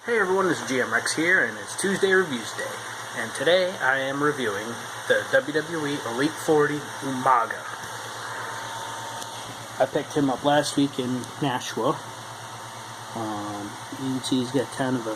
Hey everyone, this is GM Rex here, and it's Tuesday Reviews Day. And today I am reviewing the WWE Elite 40 Umaga. I picked him up last week in Nashua. You can see he's got kind of a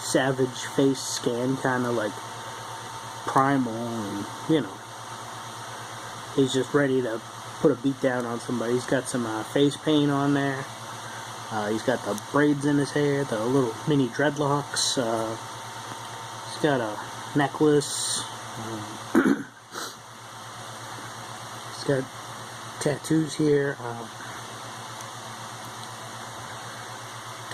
savage face scan, kind of like primal, and he's just ready to put a beat down on somebody. He's got some face paint on there. He's got the braids in his hair, the little mini dreadlocks. He's got a necklace. He's got tattoos here.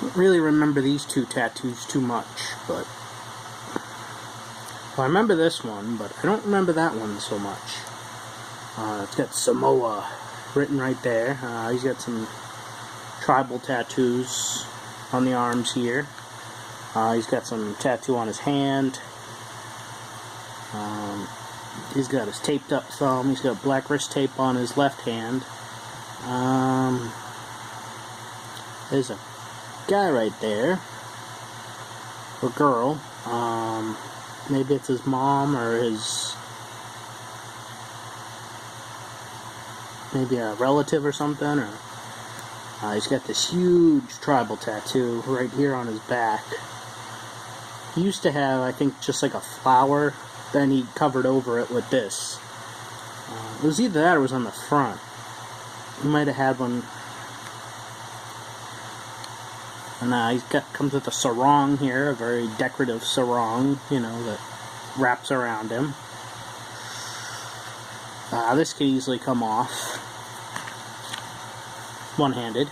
Don't really remember these two tattoos too much, but I remember this one, but I don't remember that one so much. It's got Samoa written right there. He's got some tribal tattoos on the arms here. He's got some tattoo on his hand. He's got his taped up thumb. He's got black wrist tape on his left hand. There's a guy right there, or girl. Maybe it's his mom or maybe a relative or something. Or he's got this huge tribal tattoo right here on his back. He used to have, I think, just like a flower. Then he covered over it with this. It was either that or it was on the front. He might have had one. And he's comes with a sarong here, a very decorative sarong, that wraps around him. This can easily come off one-handed.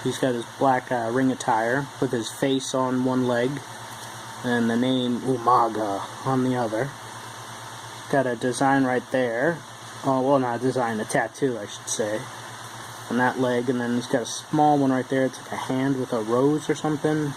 He's got his black ring attire with his face on one leg and the name Umaga on the other. Got a design right there. Oh, well, not a design, a tattoo, I should say, on that leg. And then he's got a small one right there. It's like a hand with a rose or something.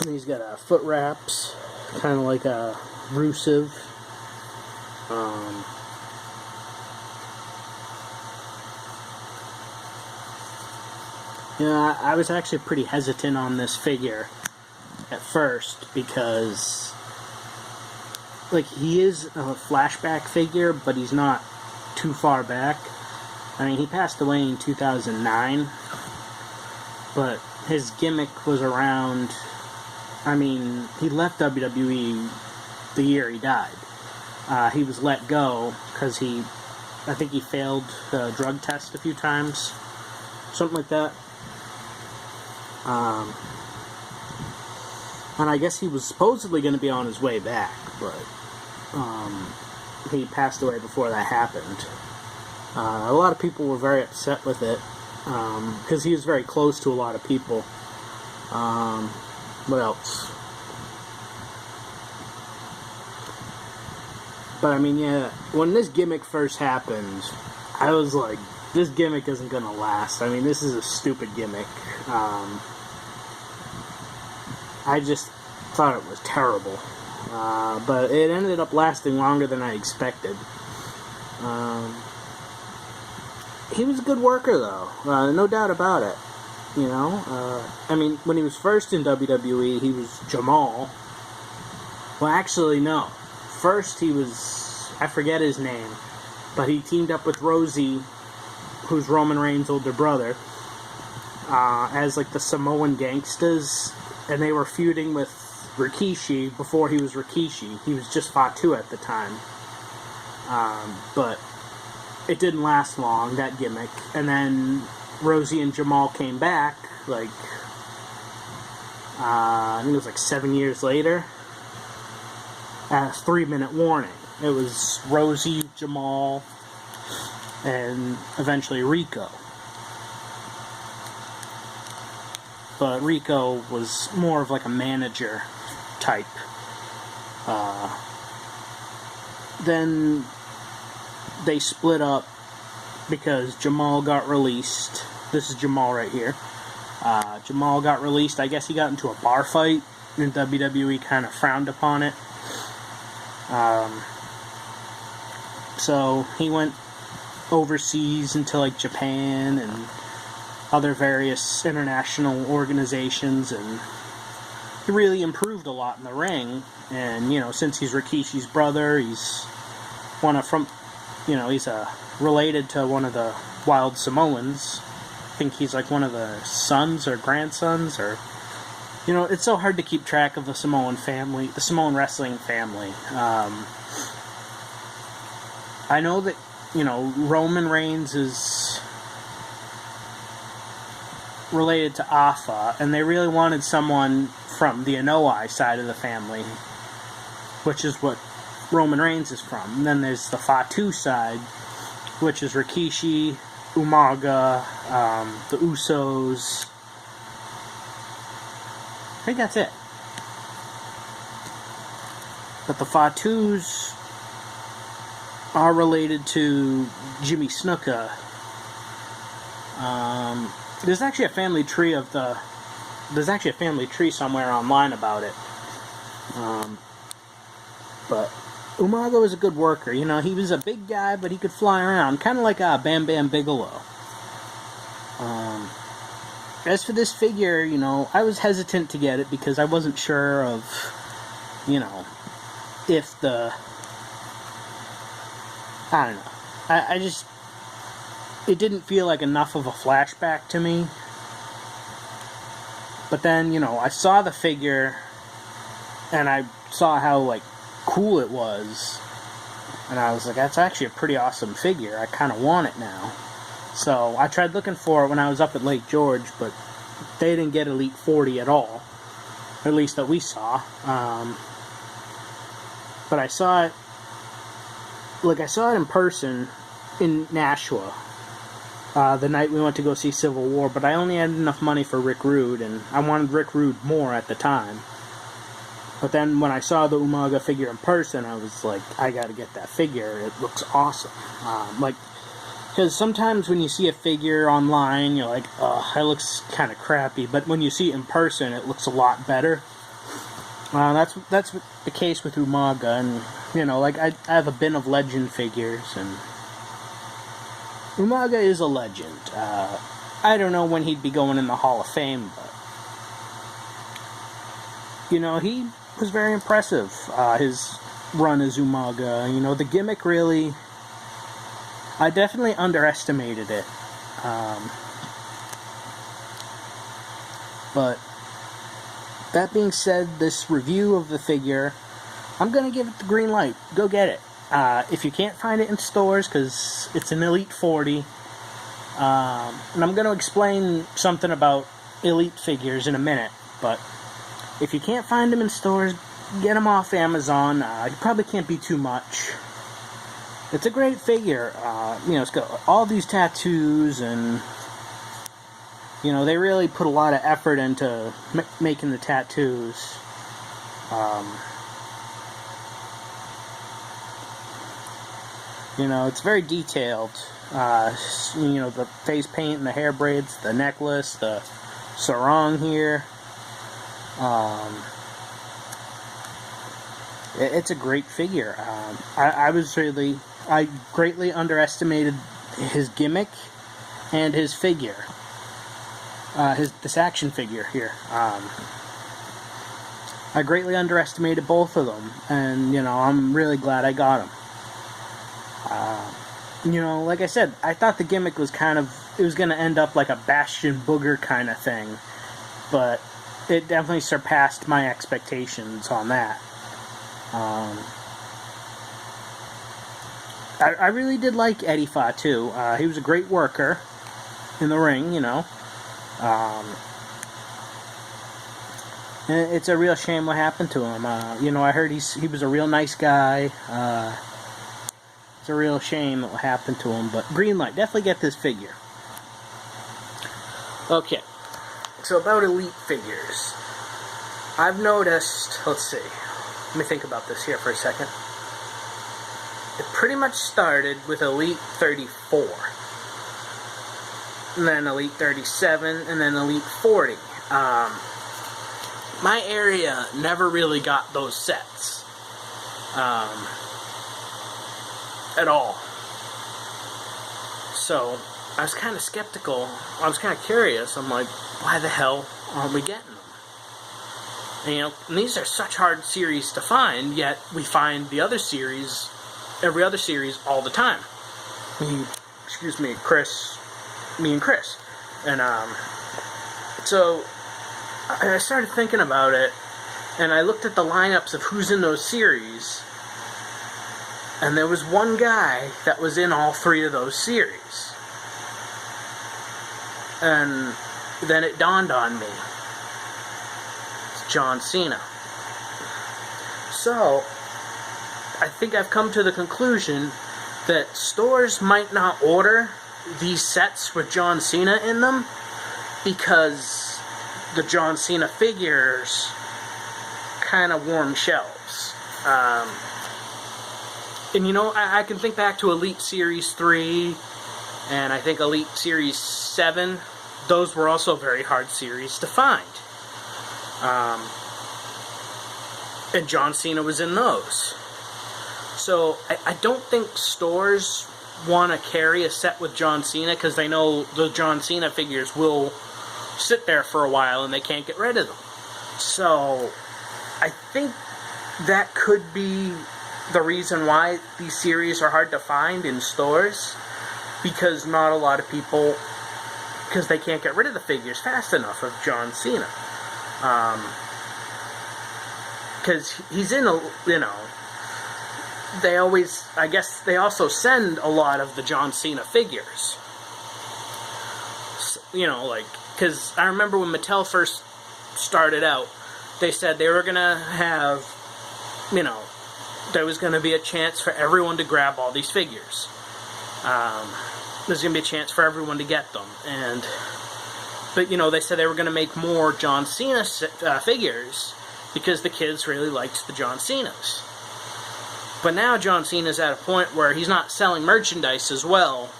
And he's got foot wraps, kind of like a Rusev. I was actually pretty hesitant on this figure at first because, he is a flashback figure, but he's not too far back. I mean, he passed away in 2009, but his gimmick was around. I mean, he left WWE the year he died. He was let go because I think he failed the drug test a few times. Something like that. And I guess he was supposedly going to be on his way back, but he passed away before that happened. A lot of people were very upset with it because he was very close to a lot of people. What else? But I mean, when this gimmick first happened, I was like, this gimmick isn't gonna last. I mean, this is a stupid gimmick. I just thought it was terrible. But it ended up lasting longer than I expected. He was a good worker, though. No doubt about it. I mean, when he was first in WWE, he was Jamal. Well, actually, no. First, he was, I forget his name, but he teamed up with Rosie, who's Roman Reigns' older brother, as the Samoan Gangstas, and they were feuding with Rikishi before he was Rikishi. He was just Fatu at the time. But it didn't last long, that gimmick. And then Rosie and Jamal came back, I think it was 7 years later, at a 3-minute warning. It was Rosie, Jamal, and eventually Rico. But Rico was more of a manager type. then they split up because Jamal got released. This is Jamal right here. Jamal got released. I guess he got into a bar fight, and WWE kind of frowned upon it. So he went overseas into like Japan and other various international organizations, and he really improved a lot in the ring. And since he's Rikishi's brother, he's he's related to one of the Wild Samoans. I think he's like one of the sons or grandsons, or it's so hard to keep track of the Samoan family, the Samoan wrestling family. I know that Roman Reigns is related to Afa, and they really wanted someone from the Anoa'i side of the family, which is what Roman Reigns is from. And then there's the Fatu side, which is Rikishi, Umaga, the Usos. I think that's it. But the Fatus are related to Jimmy Snuka. There's actually a family tree somewhere online about it. But Umaga was a good worker. He was a big guy, but he could fly around, kind of like Bam Bam Bigelow. As for this figure, I was hesitant to get it because I wasn't sure of, if I don't know. I just, it didn't feel like enough of a flashback to me. But then, I saw the figure, and I saw how, cool it was. And I was like, that's actually a pretty awesome figure. I kind of want it now. So, I tried looking for it when I was up at Lake George, but they didn't get Elite 40 at all. At least that we saw. But I saw it, I saw it in person in Nashua. The night we went to go see Civil War, but I only had enough money for Rick Rude, and I wanted Rick Rude more at the time. But then when I saw the Umaga figure in person, I was like, I gotta get that figure. It looks awesome. Because sometimes when you see a figure online, you're like, oh, it looks kind of crappy. But when you see it in person, it looks a lot better. That's the case with Umaga, and I have a bin of Legend figures, and Umaga is a legend. I don't know when he'd be going in the Hall of Fame, but he was very impressive. His run as Umaga, the gimmick really, I definitely underestimated it. But that being said, this review of the figure, I'm going to give it the green light. Go get it. If you can't find it in stores, because it's an Elite 40, and I'm going to explain something about Elite figures in a minute, but if you can't find them in stores, get them off Amazon. You probably can't be too much. It's a great figure. It's got all these tattoos, and they really put a lot of effort into making the tattoos. It's very detailed. The face paint and the hair braids, the necklace, the sarong here. It's a great figure. I greatly underestimated his gimmick and his figure. This action figure here. I greatly underestimated both of them, and I'm really glad I got them. Like I said, I thought the gimmick was it was going to end up like a Bastion Booger kind of thing, but it definitely surpassed my expectations on that. I really did like Eddie Fatu. He was a great worker in the ring, and it's a real shame what happened to him. I heard he was a real nice guy. It's a real shame what happened to him, but green light. Definitely get this figure. Okay, so about Elite figures. I've noticed, let's see. Let me think about this here for a second. it pretty much started with Elite 34. And then Elite 37, and then Elite 40. My area never really got those sets. At all. So, I was kind of skeptical. I was kind of curious. I'm like, why the hell aren't we getting them? And, and these are such hard series to find, yet we find the other series, every other series, all the time. Me and Chris. And, so, I started thinking about it, and I looked at the lineups of who's in those series, and there was one guy that was in all 3 of those series. And then it dawned on me. It's John Cena. So, I think I've come to the conclusion that stores might not order these sets with John Cena in them because the John Cena figures kind of warm shelves. And you know, I can think back to Elite Series 3 and I think Elite Series 7. Those were also very hard series to find. And John Cena was in those. So I don't think stores want to carry a set with John Cena because they know the John Cena figures will sit there for a while and they can't get rid of them. So I think that could be the reason why these series are hard to find in stores, because not a lot of people, because they can't get rid of the figures fast enough of John Cena. Because he's in a, you know, they always, I guess they also send a lot of the John Cena figures. So, you know, like, because I remember when Mattel first started out, they said they were going to have, you know, there was going to be a chance for everyone to grab all these figures. There's going to be a chance for everyone to get them. But, you know, they said they were going to make more John Cena figures because the kids really liked the John Cenas. But now John Cena's at a point where he's not selling merchandise as well.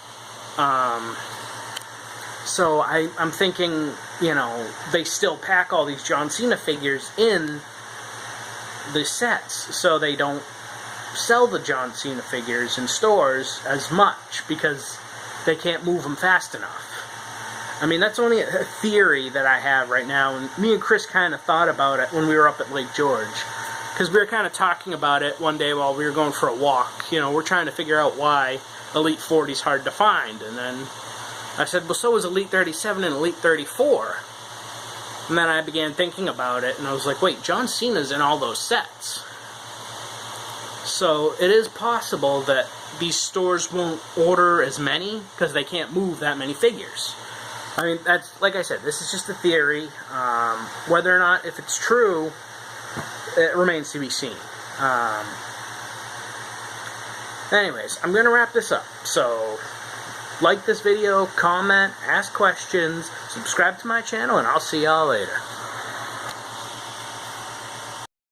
So I'm thinking, you know, they still pack all these John Cena figures in the sets so they don't sell the John Cena figures in stores as much because they can't move them fast enough. I mean, that's only a theory that I have right now, and me and Chris kind of thought about it when we were up at Lake George, because we were kind of talking about it one day while we were going for a walk. You know, we're trying to figure out why Elite 40 is hard to find, and then I said, well, so is Elite 37 and Elite 34. And then I began thinking about it, and I was like, wait, John Cena's in all those sets. So it is possible that these stores won't order as many because they can't move that many figures. I mean, that's, like I said, this is just a theory. Whether or not, if it's true, it remains to be seen. Anyways, I'm going to wrap this up. So, like this video, comment, ask questions, subscribe to my channel, and I'll see y'all later.